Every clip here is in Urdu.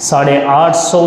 850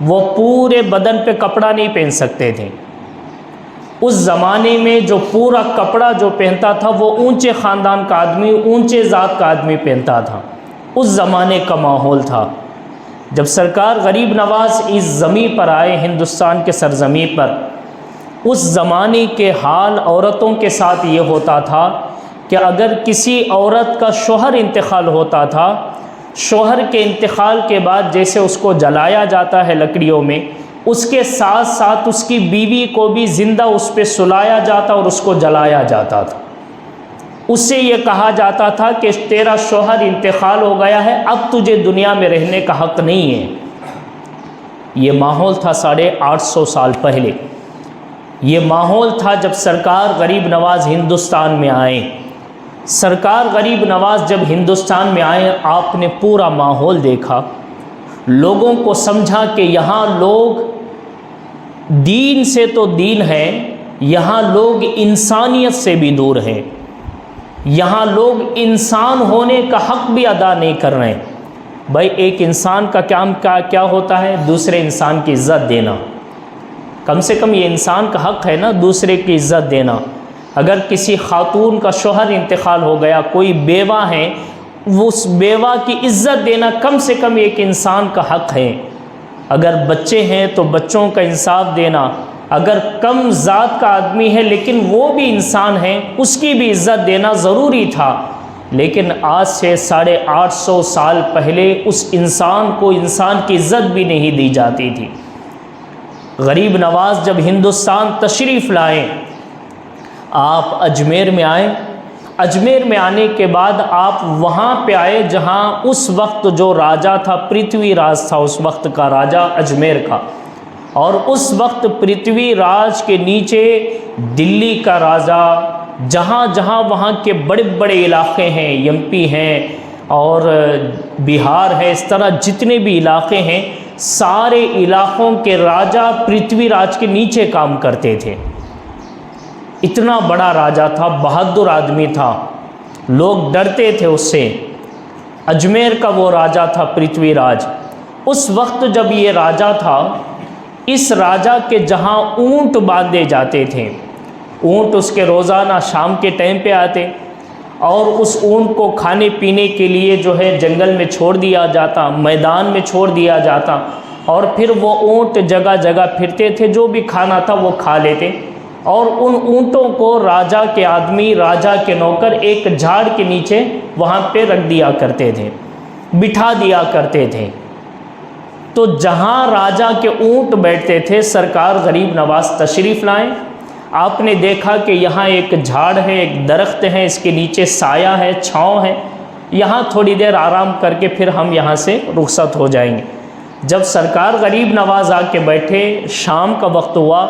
وہ پورے بدن پہ کپڑا نہیں پہن سکتے تھے۔ اس زمانے میں جو پورا کپڑا جو پہنتا تھا وہ اونچے خاندان کا آدمی، اونچے ذات کا آدمی پہنتا تھا۔ اس زمانے کا ماحول تھا۔ جب سرکار غریب نواز اس زمین پر آئے، ہندوستان کے سرزمین پر، اس زمانے کے حال عورتوں کے ساتھ یہ ہوتا تھا کہ اگر کسی عورت کا شوہر انتقال ہوتا تھا، شوہر کے انتقال کے بعد جیسے اس کو جلایا جاتا ہے لکڑیوں میں، اس کے ساتھ ساتھ اس کی بیوی کو بھی زندہ اس پہ سلایا جاتا اور اس کو جلایا جاتا تھا۔ اس سے یہ کہا جاتا تھا کہ تیرا شوہر انتقال ہو گیا ہے، اب تجھے دنیا میں رہنے کا حق نہیں ہے۔ یہ ماحول تھا 850 سال پہلے۔ یہ ماحول تھا جب سرکار غریب نواز ہندوستان میں آئے۔ سرکار غریب نواز جب ہندوستان میں آئے، آپ نے پورا ماحول دیکھا، لوگوں کو سمجھا کہ یہاں لوگ دین سے تو دین ہے، یہاں لوگ انسانیت سے بھی دور ہیں، یہاں لوگ انسان ہونے کا حق بھی ادا نہیں کر رہے ہیں۔ بھائی ایک انسان کا کام کیا ہوتا ہے؟ دوسرے انسان کی عزت دینا۔ کم سے کم یہ انسان کا حق ہے نا، دوسرے کی عزت دینا۔ اگر کسی خاتون کا شوہر انتقال ہو گیا، کوئی بیوہ ہے، اس بیوہ کی عزت دینا کم سے کم ایک انسان کا حق ہے۔ اگر بچے ہیں تو بچوں کا انصاف دینا۔ اگر کم ذات کا آدمی ہے لیکن وہ بھی انسان ہے، اس کی بھی عزت دینا ضروری تھا۔ لیکن آج سے 850 سال پہلے اس انسان کو انسان کی عزت بھی نہیں دی جاتی تھی۔ غریب نواز جب ہندوستان تشریف لائے، آپ اجمیر میں آئے۔ اجمیر میں آنے کے بعد آپ وہاں پہ آئے جہاں اس وقت جو راجا تھا، پرتھوی راج تھا اس وقت کا راجا اجمیر کا، اور اس وقت پرتھوی راج کے نیچے دلی کا راجا، جہاں جہاں وہاں کے بڑے بڑے علاقے ہیں، ایم پی ہیں اور بہار ہے، اس طرح جتنے بھی علاقے ہیں، سارے علاقوں کے راجا پرتھوی راج کے نیچے کام کرتے تھے۔ اتنا بڑا راجا تھا، بہادر آدمی تھا، لوگ ڈرتے تھے اس سے۔ اجمیر کا وہ راجا تھا پرتھوی راج۔ اس وقت جب یہ راجا تھا، اس راجا کے جہاں اونٹ باندھے جاتے تھے، اونٹ اس کے روزانہ شام کے ٹائم پہ آتے اور اس اونٹ کو کھانے پینے کے لیے جو ہے جنگل میں چھوڑ دیا جاتا، میدان میں چھوڑ دیا جاتا، اور پھر وہ اونٹ جگہ جگہ پھرتے تھے، جو بھی کھانا تھا وہ کھا لیتے، اور ان اونٹوں کو راجا کے آدمی، راجا کے نوکر ایک جھاڑ کے نیچے وہاں پہ رکھ دیا کرتے تھے، بٹھا دیا کرتے تھے۔ تو جہاں راجا کے اونٹ بیٹھتے تھے، سرکار غریب نواز تشریف لائیں۔ آپ نے دیکھا کہ یہاں ایک جھاڑ ہے، ایک درخت ہے، اس کے نیچے سایہ ہے، چھاؤں ہے، یہاں تھوڑی دیر آرام کر کے پھر ہم یہاں سے رخصت ہو جائیں گے۔ جب سرکار غریب نواز آ کے بیٹھے، شام کا وقت ہوا،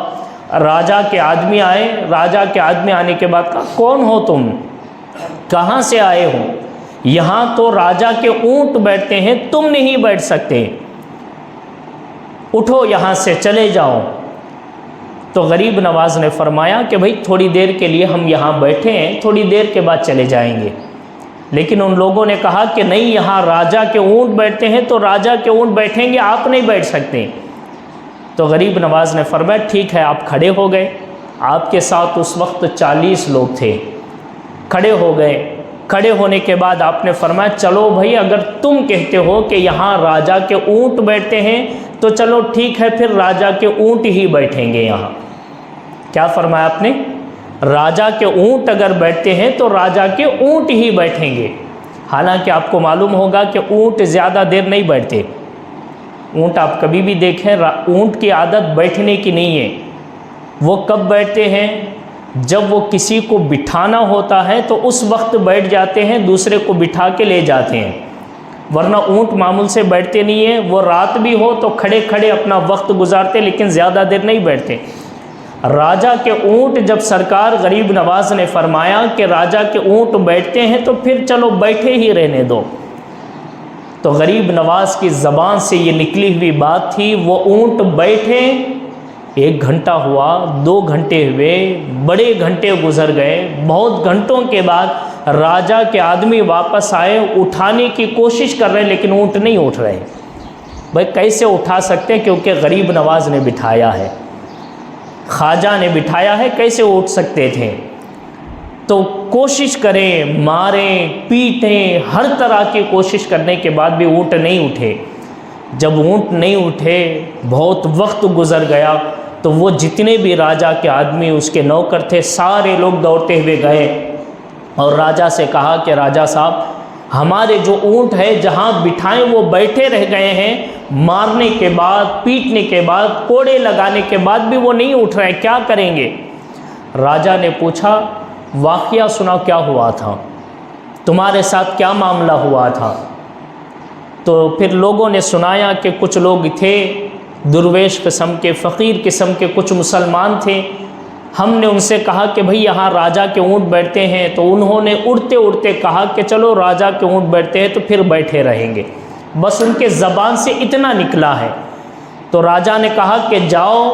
راجا کے آدمی آئے۔ راجا کے آدمی آنے کے بعد کہا، کون ہو تم؟ کہاں سے آئے ہو؟ یہاں تو راجا کے اونٹ بیٹھتے ہیں، تم نہیں بیٹھ سکتے، اٹھو یہاں سے چلے جاؤ۔ تو غریب نواز نے فرمایا کہ بھائی تھوڑی دیر کے لیے ہم یہاں بیٹھے ہیں، تھوڑی دیر کے بعد چلے جائیں گے۔ لیکن ان لوگوں نے کہا کہ نہیں، یہاں راجا کے اونٹ بیٹھتے ہیں تو راجا کے اونٹ بیٹھیں گے، آپ نہیں بیٹھ سکتے۔ تو غریب نواز نے فرمایا ٹھیک ہے، آپ کھڑے ہو گئے۔ آپ کے ساتھ اس وقت 40 لوگ تھے، کھڑے ہو گئے۔ کھڑے ہونے کے بعد آپ نے فرمایا چلو بھائی، اگر تم کہتے ہو کہ یہاں راجا کے اونٹ بیٹھتے ہیں تو چلو ٹھیک ہے، پھر راجا کے اونٹ ہی بیٹھیں گے یہاں۔ کیا فرمایا آپ نے؟ راجا کے اونٹ اگر بیٹھتے ہیں تو راجا کے اونٹ ہی بیٹھیں گے۔ حالانکہ آپ کو معلوم ہوگا کہ اونٹ زیادہ دیر نہیں بیٹھتے۔ اونٹ آپ کبھی بھی دیکھیں، اونٹ کی عادت بیٹھنے کی نہیں ہے۔ وہ کب بیٹھتے ہیں؟ جب وہ کسی کو بٹھانا ہوتا ہے تو اس وقت بیٹھ جاتے ہیں، دوسرے کو بٹھا کے لے جاتے ہیں، ورنہ اونٹ معمول سے بیٹھتے نہیں ہیں۔ وہ رات بھی ہو تو کھڑے کھڑے اپنا وقت گزارتے، لیکن زیادہ دیر نہیں بیٹھتے۔ راجا کے اونٹ، جب سرکار غریب نواز نے فرمایا کہ راجا کے اونٹ بیٹھتے ہیں تو پھر چلو بیٹھے ہی رہنے دو، تو غریب نواز کی زبان سے یہ نکلی ہوئی بات تھی۔ وہ اونٹ بیٹھے، 1 گھنٹہ ہوا، 2 گھنٹے ہوئے، بڑے گھنٹے گزر گئے۔ بہت گھنٹوں کے بعد راجا کے آدمی واپس آئے، اٹھانے کی کوشش کر رہے لیکن اونٹ نہیں اٹھ رہے۔ بھائی کیسے اٹھا سکتے ہیں، کیونکہ غریب نواز نے بٹھایا ہے، خواجہ نے بٹھایا ہے، کیسے اٹھ سکتے تھے؟ تو کوشش کریں، ماریں پیٹیں، ہر طرح کی کوشش کرنے کے بعد بھی اونٹ نہیں اٹھے۔ جب اونٹ نہیں اٹھے، بہت وقت گزر گیا، تو وہ جتنے بھی راجا کے آدمی اس کے نوکر تھے سارے لوگ دوڑتے ہوئے گئے اور راجا سے کہا کہ راجا صاحب، ہمارے جو اونٹ ہے جہاں بٹھائیں وہ بیٹھے رہ گئے ہیں، مارنے کے بعد، پیٹنے کے بعد، کوڑے لگانے کے بعد بھی وہ نہیں اٹھ رہے، کیا کریں گے؟ راجا نے پوچھا واقعہ سناؤ، کیا ہوا تھا تمہارے ساتھ، کیا معاملہ ہوا تھا؟ تو پھر لوگوں نے سنایا کہ کچھ لوگ تھے درویش قسم کے، فقیر قسم کے، کچھ مسلمان تھے، ہم نے ان سے کہا کہ بھئی یہاں راجا کے اونٹ بیٹھتے ہیں، تو انہوں نے اڑتے اڑتے کہا کہ چلو راجا کے اونٹ بیٹھتے ہیں تو پھر بیٹھے رہیں گے، بس ان کے زبان سے اتنا نکلا ہے۔ تو راجا نے کہا کہ جاؤ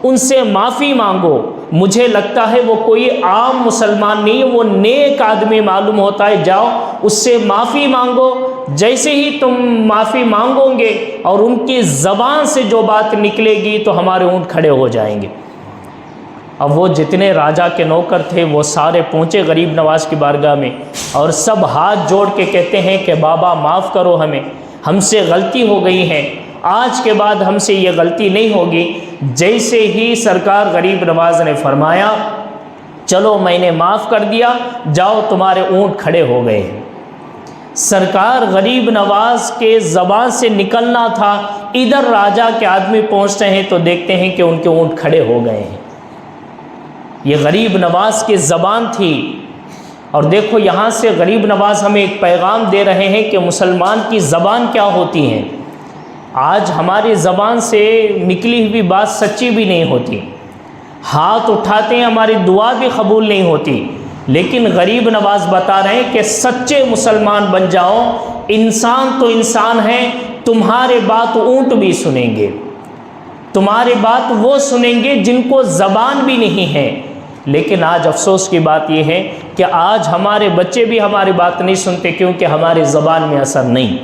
ان سے معافی مانگو، مجھے لگتا ہے وہ کوئی عام مسلمان نہیں، وہ نیک آدمی معلوم ہوتا ہے، جاؤ اس سے معافی مانگو، جیسے ہی تم معافی مانگو گے اور ان کی زبان سے جو بات نکلے گی تو ہمارے اونٹ کھڑے ہو جائیں گے۔ اب وہ جتنے راجا کے نوکر تھے وہ سارے پہنچے غریب نواز کی بارگاہ میں اور سب ہاتھ جوڑ کے کہتے ہیں کہ بابا معاف کرو ہمیں، ہم سے غلطی ہو گئی ہے، آج کے بعد ہم سے یہ غلطی نہیں ہوگی۔ جیسے ہی سرکار غریب نواز نے فرمایا چلو میں نے معاف کر دیا، جاؤ تمہارے اونٹ کھڑے ہو گئے ہیں۔ سرکار غریب نواز کے زبان سے نکلنا تھا، ادھر راجا کے آدمی پہنچتے ہیں تو دیکھتے ہیں کہ ان کے اونٹ کھڑے ہو گئے ہیں۔ یہ غریب نواز کی زبان تھی۔ اور دیکھو یہاں سے غریب نواز ہمیں ایک پیغام دے رہے ہیں کہ مسلمان کی زبان کیا ہوتی ہے۔ آج ہماری زبان سے نکلی ہوئی بات سچی بھی نہیں ہوتی، ہاتھ اٹھاتے ہیں ہماری دعا بھی قبول نہیں ہوتی، لیکن غریب نواز بتا رہے ہیں کہ سچے مسلمان بن جاؤ، انسان تو انسان ہے، تمہارے بات اونٹ بھی سنیں گے، تمہاری بات وہ سنیں گے جن کو زبان بھی نہیں ہے۔ لیکن آج افسوس کی بات یہ ہے کہ آج ہمارے بچے بھی ہماری بات نہیں سنتے، کیونکہ ہماری زبان میں اثر نہیں۔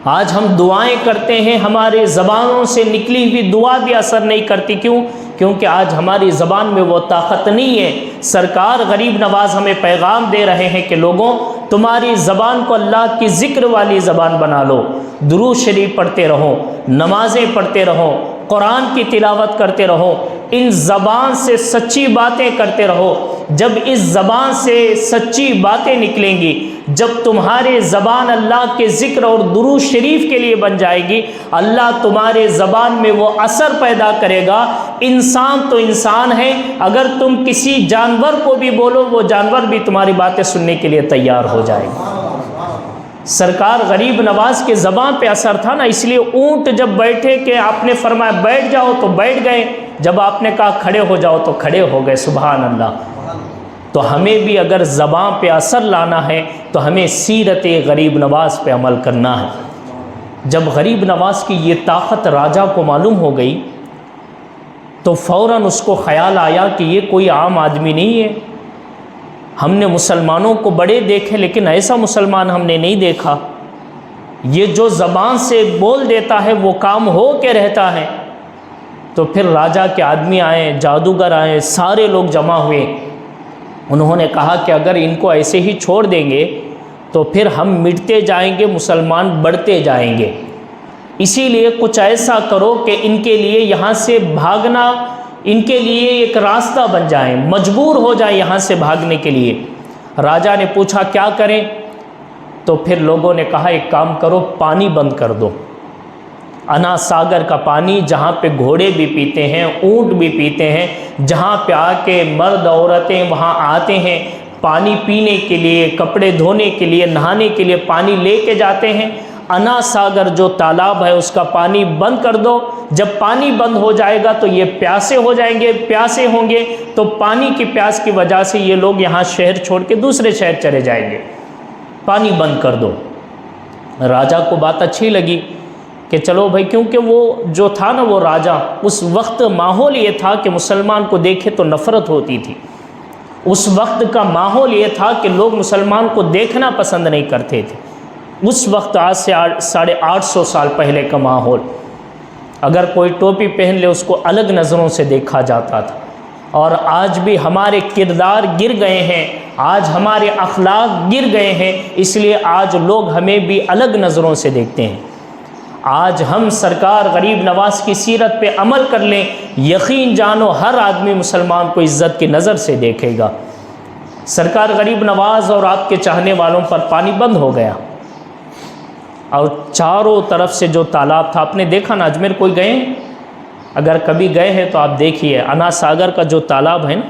آج ہم دعائیں کرتے ہیں، ہمارے زبانوں سے نکلی ہوئی دعا بھی اثر نہیں کرتی، کیوں؟ کیونکہ آج ہماری زبان میں وہ طاقت نہیں ہے۔ سرکار غریب نواز ہمیں پیغام دے رہے ہیں کہ لوگوں، تمہاری زبان کو اللہ کی ذکر والی زبان بنا لو، درود شریف پڑھتے رہو، نمازیں پڑھتے رہو، قرآن کی تلاوت کرتے رہو، ان زبان سے سچی باتیں کرتے رہو۔ جب اس زبان سے سچی باتیں نکلیں گی، جب تمہاری زبان اللہ کے ذکر اور درود شریف کے لیے بن جائے گی، اللہ تمہارے زبان میں وہ اثر پیدا کرے گا۔ انسان تو انسان ہے، اگر تم کسی جانور کو بھی بولو وہ جانور بھی تمہاری باتیں سننے کے لیے تیار ہو جائے گا۔ سرکار غریب نواز کے زبان پہ اثر تھا نا، اس لیے اونٹ جب بیٹھے کہ آپ نے فرمایا بیٹھ جاؤ تو بیٹھ گئے، جب آپ نے کہا کھڑے ہو جاؤ تو کھڑے ہو گئے۔ سبحان اللہ۔ تو ہمیں بھی اگر زبان پہ اثر لانا ہے تو ہمیں سیرت غریب نواز پہ عمل کرنا ہے۔ جب غریب نواز کی یہ طاقت راجا کو معلوم ہو گئی تو فوراً اس کو خیال آیا کہ یہ کوئی عام آدمی نہیں ہے، ہم نے مسلمانوں کو بڑے دیکھے لیکن ایسا مسلمان ہم نے نہیں دیکھا، یہ جو زبان سے بول دیتا ہے وہ کام ہو کے رہتا ہے۔ تو پھر راجا کے آدمی آئے، جادوگر آئے، سارے لوگ جمع ہوئے، انہوں نے کہا کہ اگر ان کو ایسے ہی چھوڑ دیں گے تو پھر ہم مٹتے جائیں گے، مسلمان بڑھتے جائیں گے، اسی لیے کچھ ایسا کرو کہ ان کے لیے یہاں سے بھاگنا، ان کے لیے ایک راستہ بن جائیں، مجبور ہو جائیں یہاں سے بھاگنے کے لیے۔ راجا نے پوچھا کیا کریں؟ تو پھر لوگوں نے کہا ایک کام کرو، پانی بند کر دو، انا ساگر کا پانی جہاں پہ گھوڑے بھی پیتے ہیں، اونٹ بھی پیتے ہیں، جہاں پہ آ کے مرد عورتیں وہاں آتے ہیں پانی پینے کے لیے، کپڑے دھونے کے لیے، نہانے کے لیے پانی لے کے جاتے ہیں، انا ساگر جو تالاب ہے اس کا پانی بند کر دو۔ جب پانی بند ہو جائے گا تو یہ پیاسے ہو جائیں گے، پیاسے ہوں گے تو پانی کی پیاس کی وجہ سے یہ لوگ یہاں شہر چھوڑ کے دوسرے شہر چلے جائیں گے، پانی بند کر دو۔ راجا کو بات اچھی لگی کہ چلو بھائی، کیونکہ وہ جو تھا نا وہ راجا، اس وقت ماحول یہ تھا کہ مسلمان کو دیکھے تو نفرت ہوتی تھی، اس وقت کا ماحول یہ تھا کہ لوگ مسلمان کو دیکھنا پسند نہیں کرتے تھے۔ اس وقت آج سے 850 سال پہلے کا ماحول، اگر کوئی ٹوپی پہن لے اس کو الگ نظروں سے دیکھا جاتا تھا، اور آج بھی ہمارے کردار گر گئے ہیں، آج ہمارے اخلاق گر گئے ہیں، اس لیے آج لوگ ہمیں بھی الگ نظروں سے دیکھتے ہیں۔ آج ہم سرکار غریب نواز کی سیرت پہ عمل کر لیں، یقین جانو ہر آدمی مسلمان کو عزت کی نظر سے دیکھے گا۔ سرکار غریب نواز اور آپ کے چاہنے والوں پر پانی بند ہو گیا، اور چاروں طرف سے جو تالاب تھا، آپ نے دیکھا نا، اجمیر کوئی گئے ہیں؟ اگر کبھی گئے ہیں تو آپ دیکھیے انا ساگر کا جو تالاب ہے نا،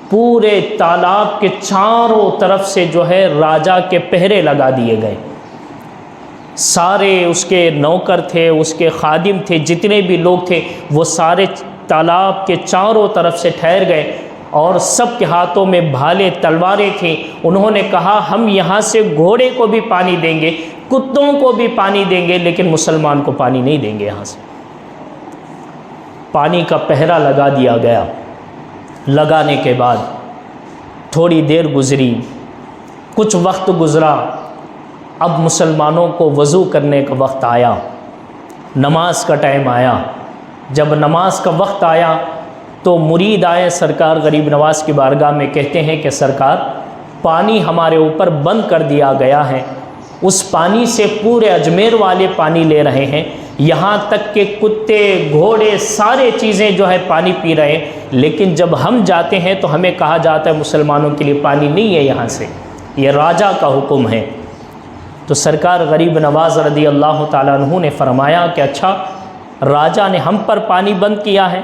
پورے تالاب کے چاروں طرف سے جو ہے راجا کے پہرے لگا دیے گئے، سارے اس کے نوکر تھے، اس کے خادم تھے، جتنے بھی لوگ تھے وہ سارے تالاب کے چاروں طرف سے ٹھہر گئے، اور سب کے ہاتھوں میں بھالے تلواریں تھیں۔ انہوں نے کہا ہم یہاں سے گھوڑے کو بھی پانی دیں گے، کتوں کو بھی پانی دیں گے، لیکن مسلمان کو پانی نہیں دیں گے۔ یہاں سے پانی کا پہرا لگا دیا گیا۔ لگانے کے بعد تھوڑی دیر گزری، کچھ وقت گزرا، اب مسلمانوں کو وضو کرنے کا وقت آیا، نماز کا ٹائم آیا۔ جب نماز کا وقت آیا تو مرید آئے سرکار غریب نواز کی بارگاہ میں، کہتے ہیں کہ سرکار پانی ہمارے اوپر بند کر دیا گیا ہے، اس پانی سے پورے اجمیر والے پانی لے رہے ہیں، یہاں تک کہ کتے گھوڑے سارے چیزیں جو ہے پانی پی رہے ہیں، لیکن جب ہم جاتے ہیں تو ہمیں کہا جاتا ہے مسلمانوں کے لیے پانی نہیں ہے یہاں سے، یہ راجا کا حکم ہے۔ تو سرکار غریب نواز رضی اللہ تعالیٰ عنہ نے فرمایا کہ اچھا، راجا نے ہم پر پانی بند کیا ہے،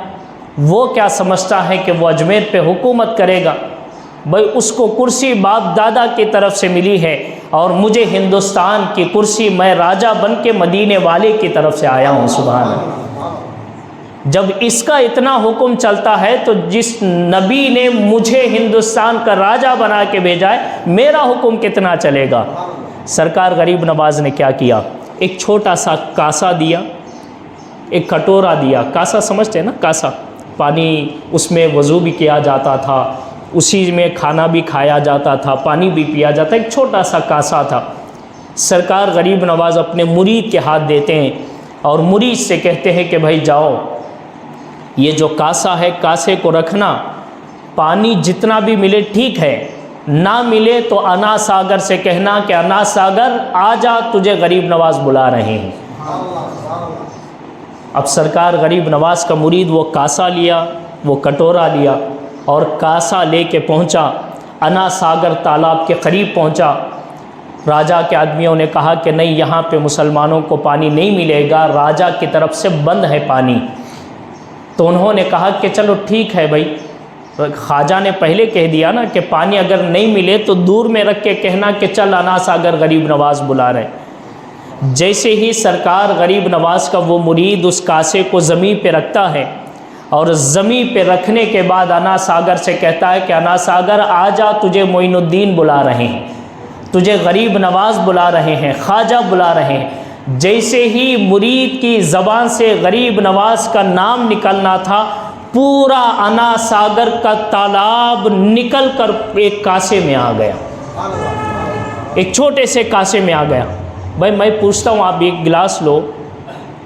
وہ کیا سمجھتا ہے کہ وہ اجمیر پہ حکومت کرے گا؟ بھائی اس کو کرسی باپ دادا کی طرف سے ملی ہے، اور مجھے ہندوستان کی کرسی، میں راجا بن کے مدینے والے کی طرف سے آیا ہوں۔ سبحان اللہ۔ جب اس کا اتنا حکم چلتا ہے تو جس نبی نے مجھے ہندوستان کا راجا بنا کے بھیجا ہے، میرا حکم کتنا چلے گا؟ سرکار غریب نواز نے کیا کیا؟ ایک چھوٹا سا کاسا دیا، ایک کٹورا دیا۔ کاسا سمجھتے ہیں نا؟ کاسا، پانی، اس میں وضو بھی کیا جاتا تھا، اسی میں کھانا بھی کھایا جاتا تھا، پانی بھی پیا جاتا، ایک چھوٹا سا کاسا تھا۔ سرکار غریب نواز اپنے مرید کے ہاتھ دیتے ہیں اور مرید سے کہتے ہیں کہ بھائی جاؤ، یہ جو کاسا ہے کاسے کو رکھنا، پانی جتنا بھی ملے ٹھیک ہے، نہ ملے تو انا ساگر سے کہنا کہ انا ساگر آ جا، تجھے غریب نواز بلا رہے ہیں۔ اب سرکار غریب نواز کا مرید وہ کاسا لیا، وہ کٹورا لیا، اور کاسا لے کے پہنچا، انا ساگر تالاب کے قریب پہنچا۔ راجا کے آدمیوں نے کہا کہ نہیں، یہاں پہ مسلمانوں کو پانی نہیں ملے گا، راجا کی طرف سے بند ہے پانی۔ تو انہوں نے کہا کہ چلو ٹھیک ہے بھائی، خواجہ نے پہلے کہہ دیا نا کہ پانی اگر نہیں ملے تو دور میں رکھ کے کہنا کہ چل انا ساگر غریب نواز بلا رہے۔ جیسے ہی سرکار غریب نواز کا وہ مرید اس کاسے کو زمین پہ رکھتا ہے، اور زمین پہ رکھنے کے بعد انا ساگر سے کہتا ہے کہ انا ساگر آ جا، تجھے معین الدین بلا رہے ہیں، تجھے غریب نواز بلا رہے ہیں، خواجہ بلا رہے ہیں۔ جیسے ہی مرید کی زبان سے غریب نواز کا نام نکلنا تھا، پورا انا ساگر کا تالاب نکل کر ایک کاسے میں آ گیا، ایک چھوٹے سے کاسے میں آ گیا۔ بھائی میں پوچھتا ہوں، آپ ایک گلاس لو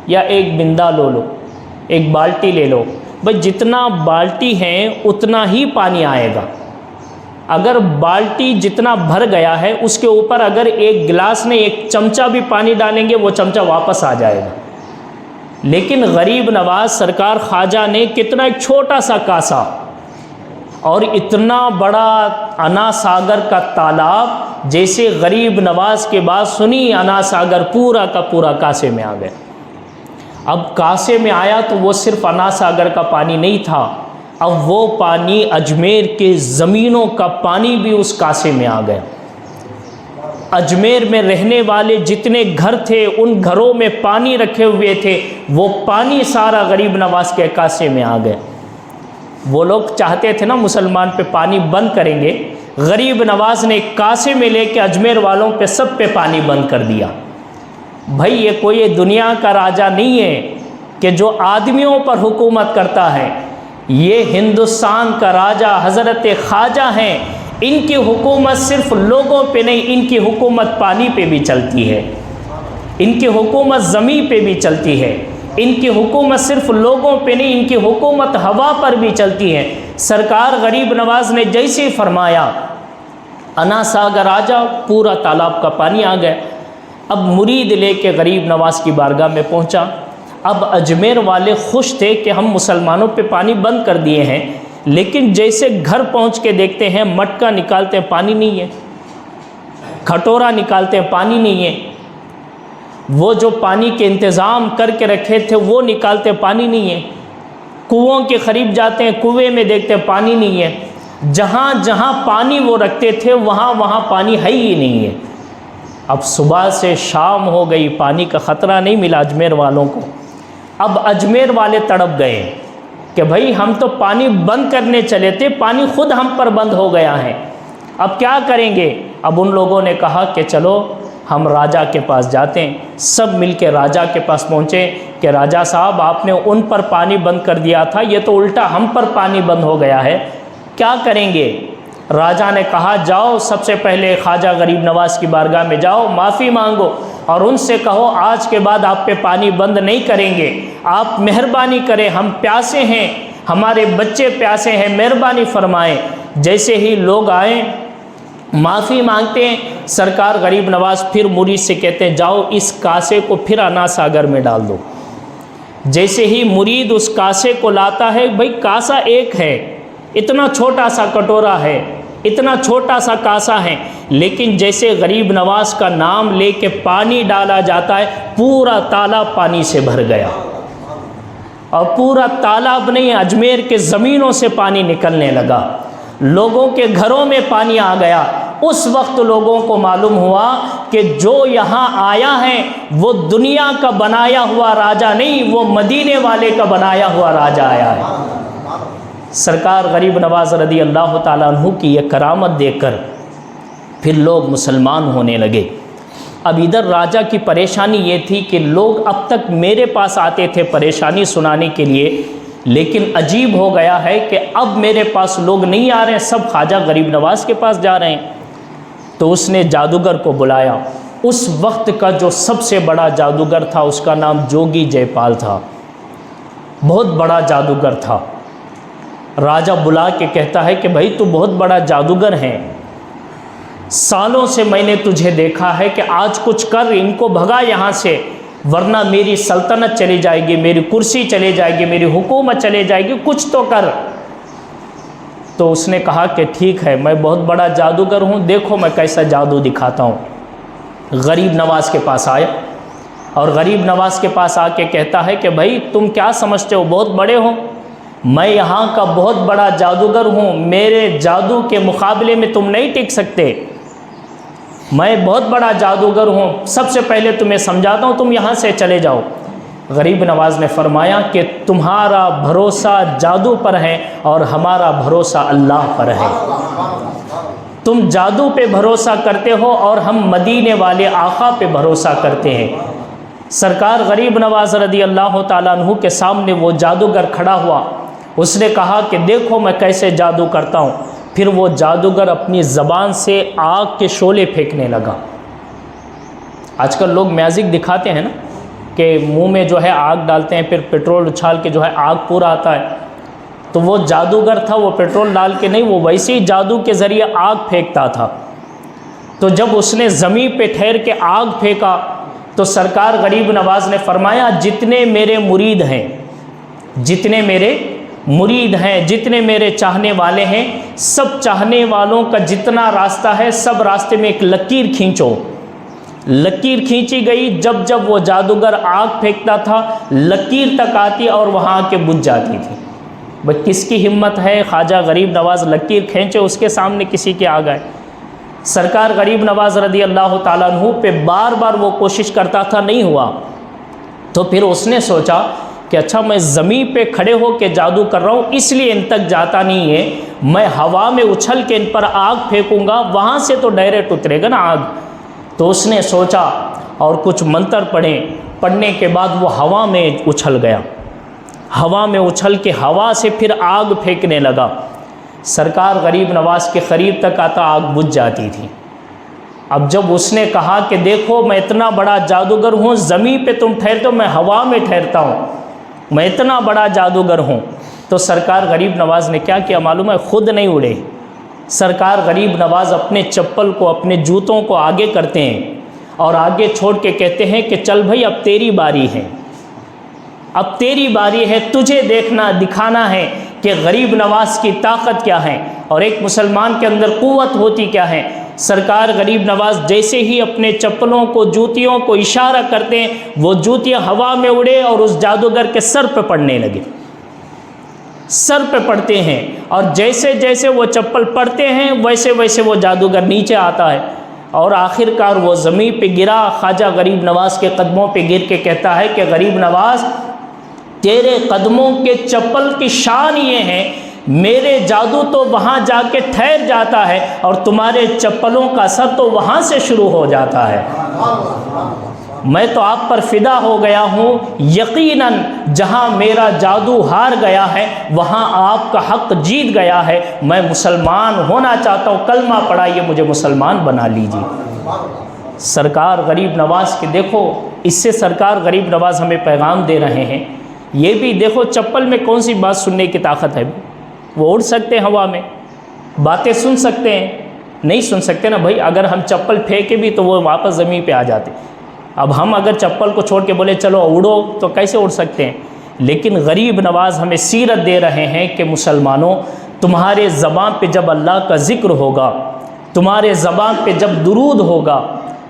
یا ایک بندہ لو، ایک بالٹی لے لو، بھائی جتنا بالٹی ہے اتنا ہی پانی آئے گا۔ اگر بالٹی جتنا بھر گیا ہے اس کے اوپر اگر ایک گلاس میں ایک چمچہ بھی پانی ڈالیں گے وہ چمچہ واپس آ جائے گا۔ لیکن غریب نواز سرکار خواجہ نے کتنا ایک چھوٹا سا کاسا اور اتنا بڑا انا ساگر کا تالاب، جیسے غریب نواز کے بات سنی، انا ساگر پورا کا پورا کاسے میں آ گیا۔ اب کاسے میں آیا تو وہ صرف انا ساگر کا پانی نہیں تھا، اب وہ پانی اجمیر کے زمینوں کا پانی بھی اس کاسے میں آ گیا۔ اجمیر میں رہنے والے جتنے گھر تھے ان گھروں میں پانی رکھے ہوئے تھے، وہ پانی سارا غریب نواز کے کاسے میں آ گیا۔ وہ لوگ چاہتے تھے نا مسلمان پہ پانی بند کریں گے، غریب نواز نے ایک کاسے میں لے کے اجمیر والوں پہ سب پہ پانی بند کر دیا۔ بھائی یہ کوئی دنیا کا راجا نہیں ہے کہ جو آدمیوں پر حکومت کرتا ہے، یہ ہندوستان کا راجا حضرت خواجہ ہیں۔ ان کی حکومت صرف لوگوں پہ نہیں، ان کی حکومت پانی پہ بھی چلتی ہے، ان کی حکومت زمین پہ بھی چلتی ہے، ان کی حکومت صرف لوگوں پہ نہیں، ان کی حکومت ہوا پر بھی چلتی ہے۔ سرکار غریب نواز نے جیسے ہی فرمایا انا ساگر آجا، پورا تالاب کا پانی آ گیا۔ اب مرید لے کے غریب نواز کی بارگاہ میں پہنچا۔ اب اجمیر والے خوش تھے کہ ہم مسلمانوں پہ پانی بند کر دیے ہیں، لیکن جیسے گھر پہنچ کے دیکھتے ہیں مٹکا نکالتے ہیں پانی نہیں ہے، کھٹورا نکالتے ہیں پانی نہیں ہے، وہ جو پانی کے انتظام کر کے رکھے تھے وہ نکالتے پانی نہیں ہے، کنووں کے قریب جاتے ہیں کنویں میں دیکھتے ہیں پانی نہیں ہے، جہاں جہاں پانی وہ رکھتے تھے وہاں وہاں پانی ہے ہی نہیں ہے۔ اب صبح سے شام ہو گئی، پانی کا خطرہ نہیں ملا اجمیر والوں کو۔ اب اجمیر والے تڑپ گئے کہ بھائی ہم تو پانی بند کرنے چلے تھے، پانی خود ہم پر بند ہو گیا ہے، اب کیا کریں گے؟ اب ان لوگوں نے کہا کہ چلو ہم راجا کے پاس جاتے ہیں۔ سب مل کے راجا کے پاس پہنچے کہ راجا صاحب آپ نے ان پر پانی بند کر دیا تھا، یہ تو الٹا ہم پر پانی بند ہو گیا ہے، کیا کریں گے؟ راجا نے کہا جاؤ سب سے پہلے خواجہ غریب نواز کی بارگاہ میں جاؤ، معافی مانگو اور ان سے کہو آج کے بعد آپ پہ پانی بند نہیں کریں گے، آپ مہربانی کریں، ہم پیاسے ہیں، ہمارے بچے پیاسے ہیں، مہربانی فرمائیں۔ جیسے ہی لوگ آئیں معافی مانگتے ہیں، سرکار غریب نواز پھر مرید سے کہتے ہیں جاؤ اس کاسے کو پھر انا ساگر میں ڈال دو۔ جیسے ہی مرید اس کاسے کو لاتا ہے، بھائی کاسا ایک ہے، اتنا چھوٹا سا کٹورا ہے، اتنا چھوٹا سا کاسا ہے، لیکن جیسے غریب نواز کا نام لے کے پانی ڈالا جاتا ہے پورا تالاب پانی سے بھر گیا، اور پورا تالاب نہیں اجمیر کے زمینوں سے پانی نکلنے لگا، لوگوں کے گھروں میں پانی آ گیا۔ اس وقت لوگوں کو معلوم ہوا کہ جو یہاں آیا ہے وہ دنیا کا بنایا ہوا راجا نہیں، وہ مدینے والے کا بنایا ہوا راجا آیا ہے۔ سرکار غریب نواز رضی اللہ تعالیٰ عنہ کی یہ کرامت دیکھ کر پھر لوگ مسلمان ہونے لگے۔ اب ادھر راجا کی پریشانی یہ تھی کہ لوگ اب تک میرے پاس آتے تھے پریشانی سنانے کے لیے، لیکن عجیب ہو گیا ہے کہ اب میرے پاس لوگ نہیں آ رہے ہیں، سب خواجہ غریب نواز کے پاس جا رہے ہیں۔ تو اس نے جادوگر کو بلایا۔ اس وقت کا جو سب سے بڑا جادوگر تھا اس کا نام جوگی جے پال تھا، بہت بڑا جادوگر تھا۔ راجہ بلا کے کہتا ہے کہ بھائی تو بہت بڑا جادوگر ہے، سالوں سے میں نے تجھے دیکھا ہے کہ آج کچھ کر، ان کو بھگا یہاں سے، ورنہ میری سلطنت چلی جائے گی، میری کرسی چلی جائے گی، میری حکومت چلی جائے گی، کچھ تو کر۔ تو اس نے کہا کہ ٹھیک ہے میں بہت بڑا جادوگر ہوں، دیکھو میں کیسا جادو دکھاتا ہوں۔ غریب نواز کے پاس آیا اور غریب نواز کے پاس آ کے کہتا ہے کہ بھائی تم کیا سمجھتے ہو بہت بڑے ہو، میں یہاں کا بہت بڑا جادوگر ہوں، میرے جادو کے مقابلے میں تم نہیں ٹک سکتے، میں بہت بڑا جادوگر ہوں، سب سے پہلے تمہیں سمجھاتا ہوں، تم یہاں سے چلے جاؤ۔ غریب نواز نے فرمایا کہ تمہارا بھروسہ جادو پر ہے اور ہمارا بھروسہ اللہ پر ہے، تم جادو پہ بھروسہ کرتے ہو اور ہم مدینے والے آقا پہ بھروسہ کرتے ہیں۔ سرکار غریب نواز رضی اللہ تعالیٰ عنہ کے سامنے وہ جادوگر کھڑا ہوا، اس نے کہا کہ دیکھو میں کیسے جادو کرتا ہوں۔ پھر وہ جادوگر اپنی زبان سے آگ کے شعلے پھینکنے لگا۔ آج کل لوگ میوزک دکھاتے ہیں نا کہ منہ میں جو ہے آگ ڈالتے ہیں، پھر پیٹرول اچھال کے جو ہے آگ پورا آتا ہے، تو وہ جادوگر تھا، وہ پیٹرول ڈال کے نہیں، وہ ویسے ہی جادو کے ذریعے آگ پھینکتا تھا۔ تو جب اس نے زمین پہ ٹھہر کے آگ پھینکا تو سرکار غریب نواز نے فرمایا جتنے میرے مرید ہیں، جتنے میرے مرید ہیں، جتنے میرے چاہنے والے ہیں، سب چاہنے والوں کا جتنا راستہ ہے سب راستے میں ایک لکیر کھینچو۔ لکیر کھینچی گئی، جب جب وہ جادوگر آگ پھینکتا تھا لکیر تک آتی اور وہاں آ کے بجھ جاتی تھی۔ بھئی کس کی ہمت ہے خواجہ غریب نواز لکیر کھینچے، اس کے سامنے کسی کے آ گئے۔ سرکار غریب نواز رضی اللہ تعالیٰ عنہ پہ بار بار وہ کوشش کرتا تھا، نہیں ہوا، تو پھر اس نے سوچا کہ اچھا میں زمین پہ کھڑے ہو کے جادو کر رہا ہوں اس لیے ان تک جاتا نہیں ہے، میں ہوا میں اچھل کے ان پر آگ پھینکوں گا، وہاں سے تو ڈائریکٹ اترے گا نا آگ۔ تو اس نے سوچا اور کچھ منتر پڑھنے کے بعد وہ ہوا میں اچھل گیا، ہوا میں اچھل کے ہوا سے پھر آگ پھینکنے لگا۔ سرکار غریب نواز کے قریب تک آتا آگ بجھ جاتی تھی۔ اب جب اس نے کہا کہ دیکھو میں اتنا بڑا جادوگر ہوں، زمین پہ تم ٹھہرتے ہو، میں ہوا میں ٹھہرتا ہوں، میں اتنا بڑا جادوگر ہوں، تو سرکار غریب نواز نے کیا کیا معلوم ہے؟ خود نہیں اڑے۔ سرکار غریب نواز اپنے چپل کو، اپنے جوتوں کو آگے کرتے ہیں اور آگے چھوڑ کے کہتے ہیں کہ چل بھائی اب تیری باری ہے، اب تیری باری ہے، تجھے دکھانا ہے کہ غریب نواز کی طاقت کیا ہے اور ایک مسلمان کے اندر قوت ہوتی کیا ہے۔ سرکار غریب نواز جیسے ہی اپنے چپلوں کو، جوتیوں کو اشارہ کرتے ہیں، وہ جوتیاں ہوا میں اڑے اور اس جادوگر کے سر پہ پڑنے لگے، سر پہ پڑتے ہیں، اور جیسے جیسے وہ چپل پڑتے ہیں ویسے ویسے وہ جادوگر نیچے آتا ہے اور آخر کار وہ زمین پہ گرا۔ خواجہ غریب نواز کے قدموں پہ گر کے کہتا ہے کہ غریب نواز، تیرے قدموں کے چپل کی شان یہ ہے، میرے جادو تو وہاں جا کے ٹھہر جاتا ہے اور تمہارے چپلوں کا اثر تو وہاں سے شروع ہو جاتا ہے۔ میں تو آپ پر فدا ہو گیا ہوں، یقیناً جہاں میرا جادو ہار گیا ہے وہاں آپ کا حق جیت گیا ہے، میں مسلمان ہونا چاہتا ہوں، کلمہ پڑھائیے مجھے مسلمان بنا لیجیے۔ سرکار غریب نواز کے دیکھو، اس سے سرکار غریب نواز ہمیں پیغام دے رہے ہیں۔ یہ بھی دیکھو چپل میں کون سی بات سننے کی طاقت ہے؟ وہ اڑ سکتے ہیں ہوا میں، باتیں سن سکتے ہیں؟ نہیں سن سکتے نا بھائی، اگر ہم چپل پھینکے بھی تو وہ واپس زمین پہ آ جاتے۔ اب ہم اگر چپل کو چھوڑ کے بولے چلو اڑو تو کیسے اڑ سکتے ہیں؟ لیکن غریب نواز ہمیں سیرت دے رہے ہیں کہ مسلمانوں، تمہارے زبان پہ جب اللہ کا ذکر ہوگا، تمہارے زبان پہ جب درود ہوگا،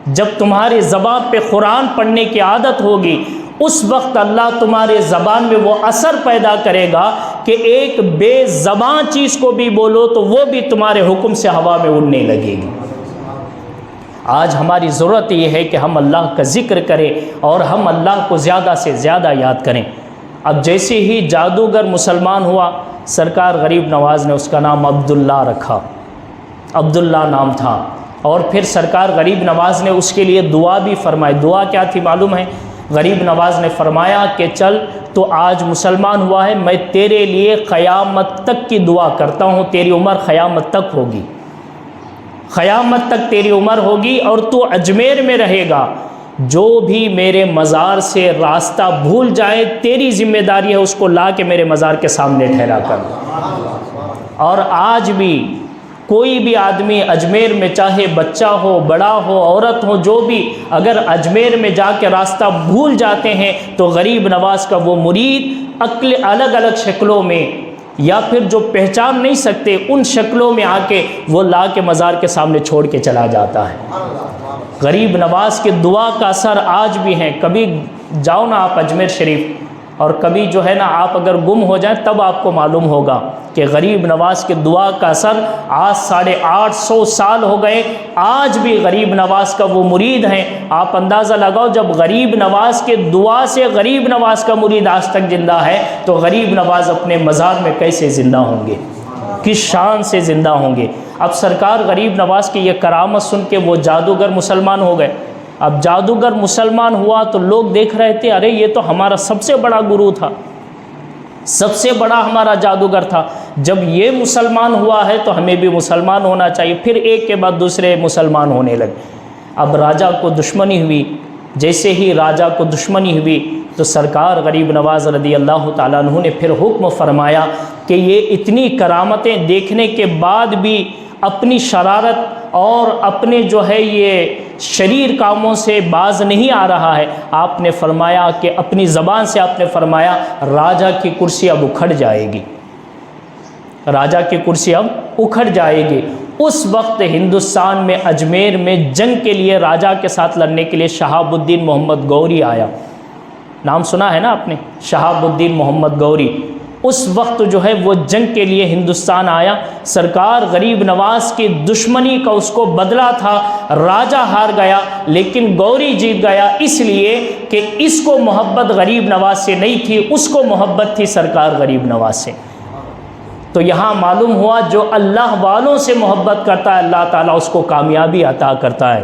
جب تمہاری زبان پہ قرآن پڑھنے کی عادت ہوگی، اس وقت اللہ تمہارے زبان میں وہ اثر پیدا کرے گا کہ ایک بے زبان چیز کو بھی بولو تو وہ بھی تمہارے حکم سے ہوا میں اڑنے لگے گی۔ آج ہماری ضرورت یہ ہے کہ ہم اللہ کا ذکر کریں اور ہم اللہ کو زیادہ سے زیادہ یاد کریں۔ اب جیسے ہی جادوگر مسلمان ہوا، سرکار غریب نواز نے اس کا نام عبداللہ رکھا، عبداللہ نام تھا، اور پھر سرکار غریب نواز نے اس کے لیے دعا بھی فرمائی۔ دعا کیا تھی معلوم ہے؟ غریب نواز نے فرمایا کہ چل تو آج مسلمان ہوا ہے، میں تیرے لیے قیامت تک کی دعا کرتا ہوں، تیری عمر قیامت تک ہوگی، قیامت تک تیری عمر ہوگی اور تو اجمیر میں رہے گا، جو بھی میرے مزار سے راستہ بھول جائے تیری ذمہ داری ہے اس کو لا کے میرے مزار کے سامنے ٹھہرا کر۔ اور آج بھی کوئی بھی آدمی اجمیر میں، چاہے بچہ ہو، بڑا ہو، عورت ہو، جو بھی اگر اجمیر میں جا کے راستہ بھول جاتے ہیں تو غریب نواز کا وہ مرید الگ الگ شکلوں میں یا پھر جو پہچان نہیں سکتے ان شکلوں میں آ کے وہ لا کے مزار کے سامنے چھوڑ کے چلا جاتا ہے۔ غریب نواز کے دعا کا اثر آج بھی ہے۔ کبھی جاؤ نا آپ اجمیر شریف، اور کبھی جو ہے نا آپ اگر گم ہو جائیں تب آپ کو معلوم ہوگا کہ غریب نواز کے دعا کا اثر آج 850 سال ہو گئے، آج بھی غریب نواز کا وہ مرید ہیں۔ آپ اندازہ لگاؤ، جب غریب نواز کے دعا سے غریب نواز کا مرید آج تک زندہ ہے تو غریب نواز اپنے مزار میں کیسے زندہ ہوں گے، کس شان سے زندہ ہوں گے۔ اب سرکار غریب نواز کی یہ کرامت سن کے وہ جادوگر مسلمان ہو گئے۔ اب جادوگر مسلمان ہوا تو لوگ دیکھ رہے تھے، ارے یہ تو ہمارا سب سے بڑا گرو تھا، سب سے بڑا ہمارا جادوگر تھا، جب یہ مسلمان ہوا ہے تو ہمیں بھی مسلمان ہونا چاہیے۔ پھر ایک کے بعد دوسرے مسلمان ہونے لگے۔ اب راجہ کو دشمنی ہوئی، جیسے ہی راجہ کو دشمنی ہوئی تو سرکار غریب نواز رضی اللہ تعالیٰ عنہ نے پھر حکم فرمایا کہ یہ اتنی کرامتیں دیکھنے کے بعد بھی اپنی شرارت اور اپنے جو ہے یہ شریر کاموں سے باز نہیں آ رہا ہے۔ آپ نے فرمایا کہ اپنی زبان سے آپ نے فرمایا راجہ کی کرسی اب اکھڑ جائے گی، راجہ کی کرسی اب اکھڑ جائے گی۔ اس وقت ہندوستان میں اجمیر میں جنگ کے لیے راجہ کے ساتھ لڑنے کے لیے شہاب الدین محمد گوری آیا، نام سنا ہے نا آپ نے، شہاب الدین محمد گوری۔ اس وقت جو ہے وہ جنگ کے لیے ہندوستان آیا، سرکار غریب نواز کی دشمنی کا اس کو بدلہ تھا، راجہ ہار گیا لیکن گوری جیت گیا، اس لیے کہ اس کو محبت غریب نواز سے نہیں تھی، اس کو محبت تھی سرکار غریب نواز سے۔ تو یہاں معلوم ہوا جو اللہ والوں سے محبت کرتا ہے اللہ تعالیٰ اس کو کامیابی عطا کرتا ہے۔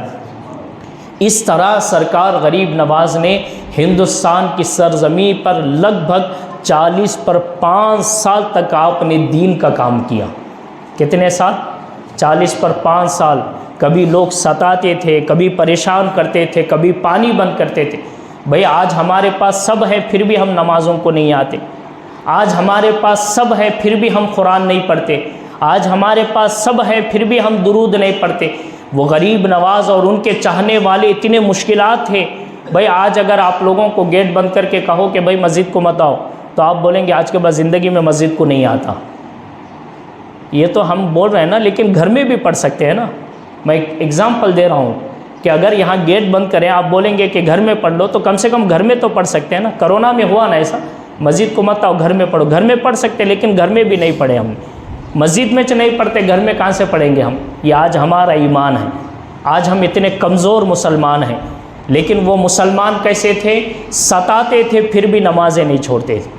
اس طرح سرکار غریب نواز نے ہندوستان کی سرزمین پر لگ بھگ 40 پر 5 سال تک آپ نے دین کا کام کیا، کتنے سال؟ 40 پر 5 سال۔ کبھی لوگ ستاتے تھے، کبھی پریشان کرتے تھے، کبھی پانی بند کرتے تھے۔ بھئی آج ہمارے پاس سب ہے پھر بھی ہم نمازوں کو نہیں آتے، آج ہمارے پاس سب ہے پھر بھی ہم قرآن نہیں پڑھتے، آج ہمارے پاس سب ہے پھر بھی ہم درود نہیں پڑھتے۔ وہ غریب نواز اور ان کے چاہنے والے اتنے مشکلات تھے۔ بھئی آج اگر آپ لوگوں کو گیٹ بند کر کے کہو کہ بھئی مسجد کو مت آؤ، تو آپ بولیں گے آج کے بعد زندگی میں مسجد کو نہیں آتا۔ یہ تو ہم بول رہے ہیں نا، لیکن گھر میں بھی پڑھ سکتے ہیں نا۔ میں ایک ایگزامپل دے رہا ہوں کہ اگر یہاں گیٹ بند کریں، آپ بولیں گے کہ گھر میں پڑھ لو، تو کم سے کم گھر میں تو پڑھ سکتے ہیں نا۔ کرونا میں ہوا نا ایسا، مسجد کو مت آؤ گھر میں پڑھو، گھر میں پڑھ سکتے لیکن گھر میں بھی نہیں پڑھے ہم، مسجد میں نہیں پڑھتے، گھر میں کہاں سے پڑھیں گے ہم؟ یہ آج ہمارا ایمان ہے۔ آج ہم اتنے کمزور مسلمان ہیں، لیکن وہ مسلمان کیسے تھے؟ ستاتے تھے پھر بھی نمازیں نہیں چھوڑتے تھے۔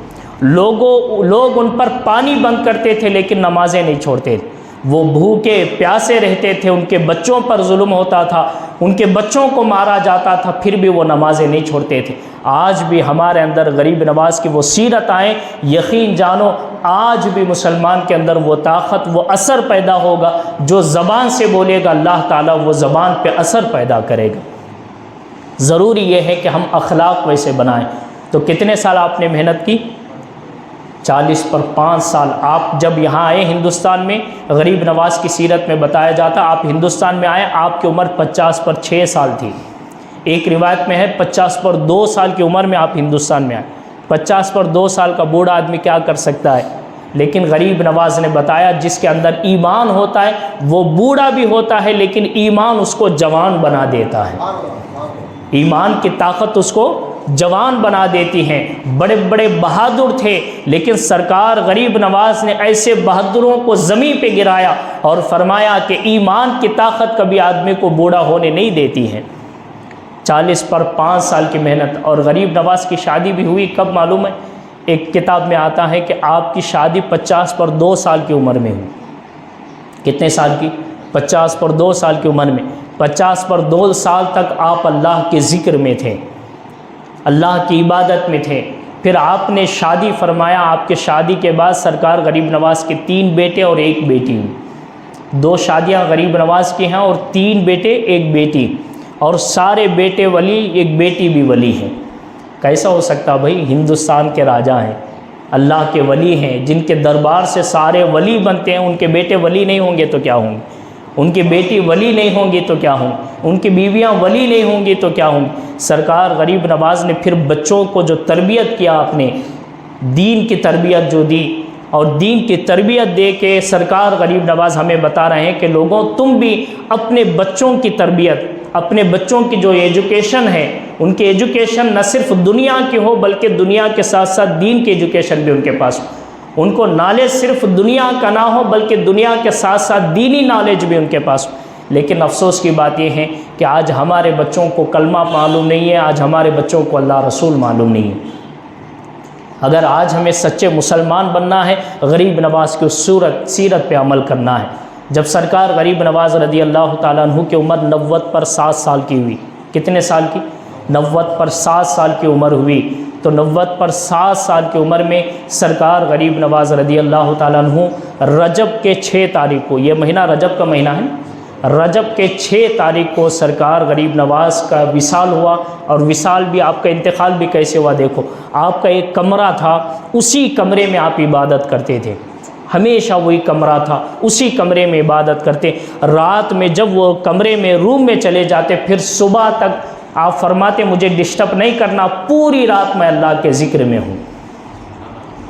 لوگ ان پر پانی بند کرتے تھے لیکن نمازیں نہیں چھوڑتے تھے۔ وہ بھوکے پیاسے رہتے تھے، ان کے بچوں پر ظلم ہوتا تھا، ان کے بچوں کو مارا جاتا تھا، پھر بھی وہ نمازیں نہیں چھوڑتے تھے۔ آج بھی ہمارے اندر غریب نواز کی وہ سیرت آئیں، یقین جانو آج بھی مسلمان کے اندر وہ طاقت، وہ اثر پیدا ہوگا۔ جو زبان سے بولے گا اللہ تعالیٰ وہ زبان پہ اثر پیدا کرے گا۔ ضروری یہ ہے کہ ہم اخلاق ویسے بنائیں۔ تو کتنے سال آپ نے محنت کی؟ 40 پر 5 سال۔ آپ جب یہاں آئے ہندوستان میں، غریب نواز کی سیرت میں بتایا جاتا آپ ہندوستان میں آئے، آپ کی عمر 50 پر 6 سال تھی۔ ایک روایت میں ہے 50 پر 2 سال کی عمر میں آپ ہندوستان میں آئے۔ 50 پر 2 سال کا بوڑھا آدمی کیا کر سکتا ہے؟ لیکن غریب نواز نے بتایا جس کے اندر ایمان ہوتا ہے وہ بوڑھا بھی ہوتا ہے، لیکن ایمان اس کو جوان بنا دیتا ہے۔ ایمان کی طاقت اس کو جوان بنا دیتی ہیں۔ بڑے بڑے بہادر تھے، لیکن سرکار غریب نواز نے ایسے بہادروں کو زمین پہ گرایا اور فرمایا کہ ایمان کی طاقت کبھی آدمی کو بوڑھا ہونے نہیں دیتی ہے۔ 40 پر 5 سال کی محنت، اور غریب نواز کی شادی بھی ہوئی کب معلوم ہے؟ ایک کتاب میں آتا ہے کہ آپ کی شادی 50 پر 2 سال کی عمر میں ہوئی۔ کتنے سال کی؟ 50 پر 2 سال کی عمر میں۔ 50 پر 2 سال تک آپ اللہ کے ذکر میں تھے، اللہ کی عبادت میں تھے۔ پھر آپ نے شادی فرمایا، آپ کے شادی کے بعد سرکار غریب نواز کے 3 بیٹے اور 1 بیٹی ہوئی۔ 2 شادیاں غریب نواز کی ہیں اور 3 بیٹے 1 بیٹی، اور سارے بیٹے ولی، 1 بیٹی بھی ولی ہے۔ کیسا ہو سکتا بھائی؟ ہندوستان کے راجا ہیں، اللہ کے ولی ہیں، جن کے دربار سے سارے ولی بنتے ہیں، ان کے بیٹے ولی نہیں ہوں گے تو کیا ہوں گے؟ ان کی بیٹی ولی نہیں ہوں گی تو کیا ہوں؟ ان کی بیویاں ولی نہیں ہوں گی تو کیا ہوں؟ سرکار غریب نواز نے پھر بچوں کو جو تربیت کیا، آپ نے دین کی تربیت جو دی، اور دین کی تربیت دے کے سرکار غریب نواز ہمیں بتا رہے ہیں کہ لوگوں تم بھی اپنے بچوں کی تربیت، اپنے بچوں کی جو ایجوکیشن ہے، ان کی ایجوکیشن نہ صرف دنیا کی ہو بلکہ دنیا کے ساتھ ساتھ دین کی ایجوکیشن بھی ان کے پاس ہو۔ ان کو نالج صرف دنیا کا نہ ہو بلکہ دنیا کے ساتھ ساتھ دینی نالج بھی ان کے پاس ہو۔ لیکن افسوس کی بات یہ ہے کہ آج ہمارے بچوں کو کلمہ معلوم نہیں ہے، آج ہمارے بچوں کو اللہ رسول معلوم نہیں ہے۔ اگر آج ہمیں سچے مسلمان بننا ہے، غریب نواز کی سیرت پہ عمل کرنا ہے۔ جب سرکار غریب نواز رضی اللہ تعالیٰ عنہ کی عمر 90 پر 7 سال کی ہوئی، کتنے سال کی؟ 90 پر 7 سال کی عمر ہوئی، تو 90 پر 7 سال کی عمر میں سرکار غریب نواز رضی اللہ تعالیٰ عنہ رجب کے 6 تاریخ کو، یہ مہینہ رجب کا مہینہ ہے، رجب کے 6 تاریخ کو سرکار غریب نواز کا وصال ہوا۔ اور وصال بھی، آپ کا انتقال بھی کیسے ہوا دیکھو۔ آپ کا ایک کمرہ تھا، اسی کمرے میں آپ عبادت کرتے تھے، ہمیشہ وہی کمرہ تھا، اسی کمرے میں عبادت کرتے۔ رات میں جب وہ کمرے میں روم میں چلے جاتے، پھر صبح تک آپ فرماتے مجھے ڈسٹرب نہیں کرنا، پوری رات میں اللہ کے ذکر میں ہوں۔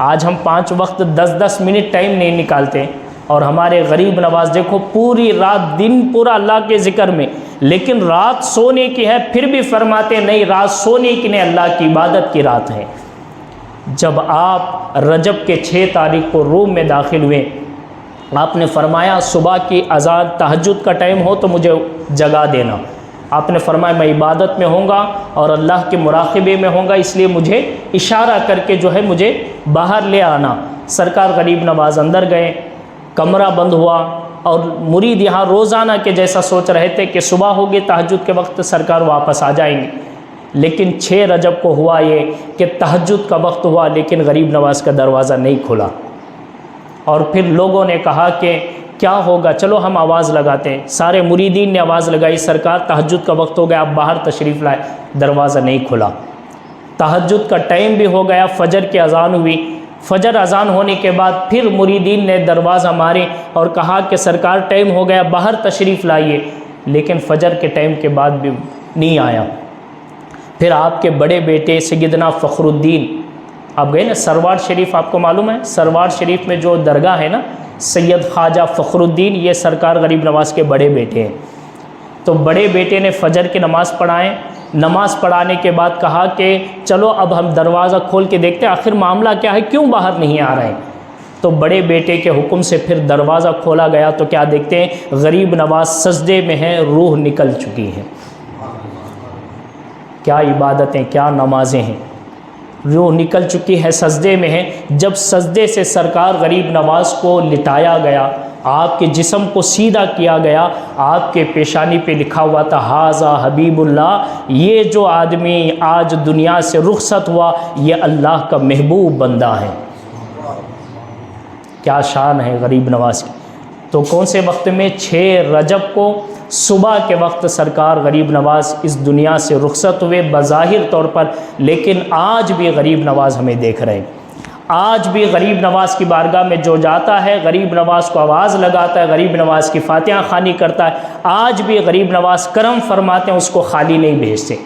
آج ہم 5 وقت 10-10 منٹ ٹائم نہیں نکالتے، اور ہمارے غریب نواز دیکھو پوری رات، دن پورا اللہ کے ذکر میں، لیکن رات سونے کی ہے پھر بھی فرماتے نہیں، رات سونے کی نہیں، اللہ کی عبادت کی رات ہے۔ جب آپ رجب کے 6 تاریخ کو روم میں داخل ہوئے، آپ نے فرمایا صبح کی اذان تہجد کا ٹائم ہو تو مجھے جگا دینا۔ آپ نے فرمایا میں عبادت میں ہوں گا اور اللہ کے مراقبے میں ہوں گا، اس لیے مجھے اشارہ کر کے جو ہے مجھے باہر لے آنا۔ سرکار غریب نواز اندر گئے، کمرہ بند ہوا، اور مرید یہاں روزانہ کے جیسا سوچ رہے تھے کہ صبح ہوگی تہجد کے وقت سرکار واپس آ جائیں گے، لیکن 6 رجب کو ہوا یہ کہ تہجد کا وقت ہوا لیکن غریب نواز کا دروازہ نہیں کھلا۔ اور پھر لوگوں نے کہا کہ کیا ہوگا، چلو ہم آواز لگاتے ہیں۔ سارے مریدین نے آواز لگائی، سرکار تہجد کا وقت ہو گیا، آپ باہر تشریف لائے، دروازہ نہیں کھلا۔ تہجد کا ٹائم بھی ہو گیا، فجر کی اذان ہوئی، فجر اذان ہونے کے بعد پھر مریدین نے دروازہ مارے اور کہا کہ سرکار ٹائم ہو گیا، باہر تشریف لائیے، لیکن فجر کے ٹائم کے بعد بھی نہیں آیا۔ پھر آپ کے بڑے بیٹے سیدنا فخر الدین، آپ گئے نا سروار شریف، آپ کو معلوم ہے سروار شریف میں جو درگاہ ہے نا، سید خواجہ فخر الدین، یہ سرکار غریب نواز کے بڑے بیٹے ہیں۔ تو بڑے بیٹے نے فجر کی نماز پڑھائیں، نماز پڑھانے کے بعد کہا کہ چلو اب ہم دروازہ کھول کے دیکھتے ہیں آخر معاملہ کیا ہے، کیوں باہر نہیں آ رہے ہیں۔ تو بڑے بیٹے کے حکم سے پھر دروازہ کھولا گیا تو کیا دیکھتے ہیں، غریب نواز سجدے میں ہے، روح نکل چکی ہے۔ کیا عبادتیں، کیا نمازیں ہیں، روح نکل چکی ہے، سجدے میں ہے۔ جب سجدے سے سرکار غریب نواز کو لٹایا گیا، آپ کے جسم کو سیدھا کیا گیا، آپ کے پیشانی پہ لکھا ہوا تھا ھذا حبیب اللہ، یہ جو آدمی آج دنیا سے رخصت ہوا یہ اللہ کا محبوب بندہ ہے۔ کیا شان ہے غریب نواز کی۔ تو کون سے وقت میں، 6 رجب کو صبح کے وقت سرکار غریب نواز اس دنیا سے رخصت ہوئے بظاہر طور پر، لیکن آج بھی غریب نواز ہمیں دیکھ رہے ہیں۔ آج بھی غریب نواز کی بارگاہ میں جو جاتا ہے، غریب نواز کو آواز لگاتا ہے، غریب نواز کی فاتحہ خوانی کرتا ہے، آج بھی غریب نواز کرم فرماتے ہیں، اس کو خالی نہیں بھیجتے۔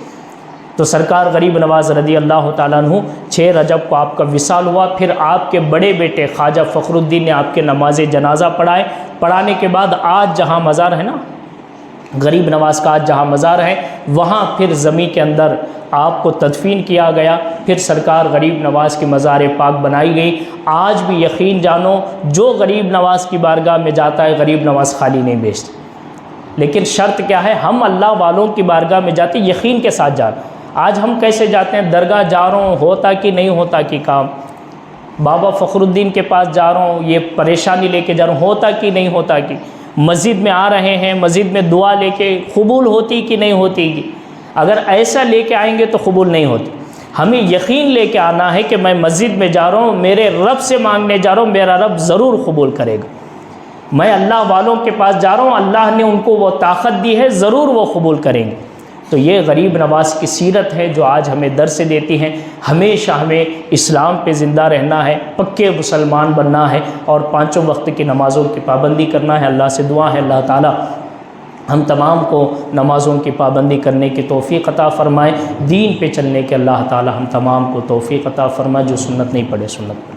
تو سرکار غریب نواز رضی اللہ تعالیٰ عنہ 6 رجب کو آپ کا وصال ہوا۔ پھر آپ کے بڑے بیٹے خواجہ فخر الدین نے آپ کے نماز جنازہ پڑھائے۔ پڑھانے کے بعد آج جہاں مزار ہے نا، غریب نواز کا آج جہاں مزار ہے، وہاں پھر زمین کے اندر آپ کو تدفین کیا گیا۔ پھر سرکار غریب نواز کی مزار پاک بنائی گئی۔ آج بھی یقین جانو، جو غریب نواز کی بارگاہ میں جاتا ہے غریب نواز خالی نہیں بھیجتے، لیکن شرط کیا ہے، ہم اللہ والوں کی بارگاہ میں جاتے یقین کے ساتھ جاتے۔ آج ہم کیسے جاتے ہیں، درگاہ جا رہا ہوں، ہوتا کہ نہیں ہوتا کہ کام، بابا فخر الدین کے پاس جا رہا ہوں، یہ پریشانی لے کے جا رہا ہوں، ہوتا کہ نہیں ہوتا کہ، مسجد میں آ رہے ہیں، مسجد میں دعا لے کے قبول ہوتی کہ نہیں ہوتی کہ، اگر ایسا لے کے آئیں گے تو قبول نہیں ہوتی۔ ہمیں یقین لے کے آنا ہے کہ میں مسجد میں جا رہا ہوں، میرے رب سے مانگنے جا رہا ہوں، میرا رب ضرور قبول کرے گا۔ میں اللہ والوں کے پاس جا رہا ہوں، اللہ نے ان کو وہ طاقت دی ہے، ضرور وہ قبول کریں گے۔ تو یہ غریب نواز کی سیرت ہے جو آج ہمیں درس دیتی ہیں۔ ہمیشہ ہمیں اسلام پہ زندہ رہنا ہے، پکے مسلمان بننا ہے، اور 5 وقت کی نمازوں کی پابندی کرنا ہے۔ اللہ سے دعا ہے اللہ تعالیٰ ہم تمام کو نمازوں کی پابندی کرنے کی توفیق عطا فرمائے، دین پہ چلنے کے اللہ تعالیٰ ہم تمام کو توفیق عطا فرمائے، جو سنت نہیں پڑھے سنت